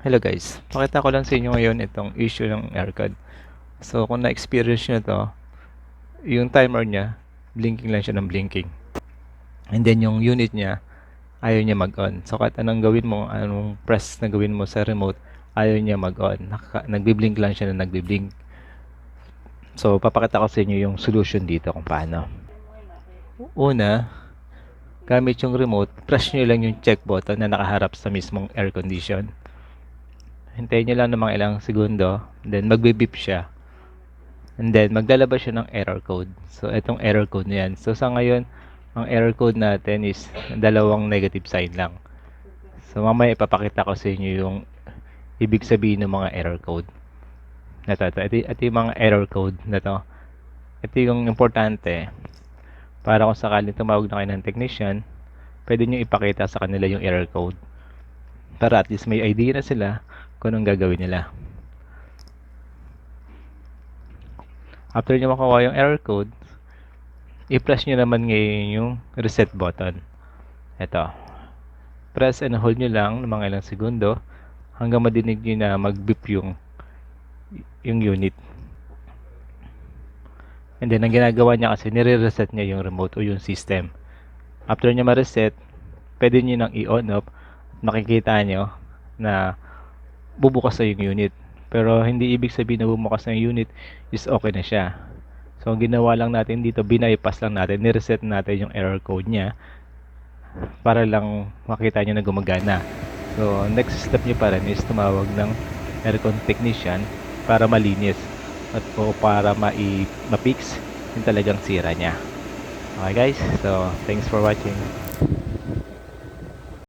Hello guys, pakita ko lang sa inyo ngayon itong issue ng aircon. So kung na-experience nyo to, yung timer niya, blinking lang siya ng blinking. And then yung unit niya, ayaw niya mag-on. So kahit anong gawin mo, anong press na gawin mo sa remote, ayaw niya mag-on. Nagbiblink lang siya na nagbiblink. So papakita ko sa inyo yung solution dito kung paano. Una, gamit yung remote, press nyo lang yung check button na nakaharap sa mismong air condition. Hintayin nyo lang ng mga ilang segundo, then magbe-beep siya. And then, maglalabas siya ng error code. So, itong error code na yan. So, sa ngayon, ang error code natin is dalawang negative sign lang. So, mamaya ipapakita ko sa inyo yung ibig sabihin ng mga error code. Ito yung mga error code na to. Ito yung importante. Para kung sakaling tumawag na kayo ng technician, pwede nyo ipakita sa kanila yung error code. Para at least may idea na sila kung anong gagawin nila. After nyo makuha yung error code, i-press nyo naman ngayon yung reset button. Ito. Press and hold nyo lang ng mga ilang segundo hanggang madinig nyo na mag-beep yung unit. And then, ang ginagawa niya kasi, nire-reset niya yung remote o yung system. After nyo ma-reset, pwede nyo nang i-on off at makikita nyo na bubukas na yung unit. Pero hindi ibig sabihin na bumukas na yung unit is okay na siya. So, ang ginawa lang natin dito, bypass lang natin, nireset natin yung error code niya para lang makita nyo na gumagana. So, next step nyo pa rin is tumawag ng aircon technician para malinis at o para ma-fix yung talagang sira niya. Okay guys, so thanks for watching.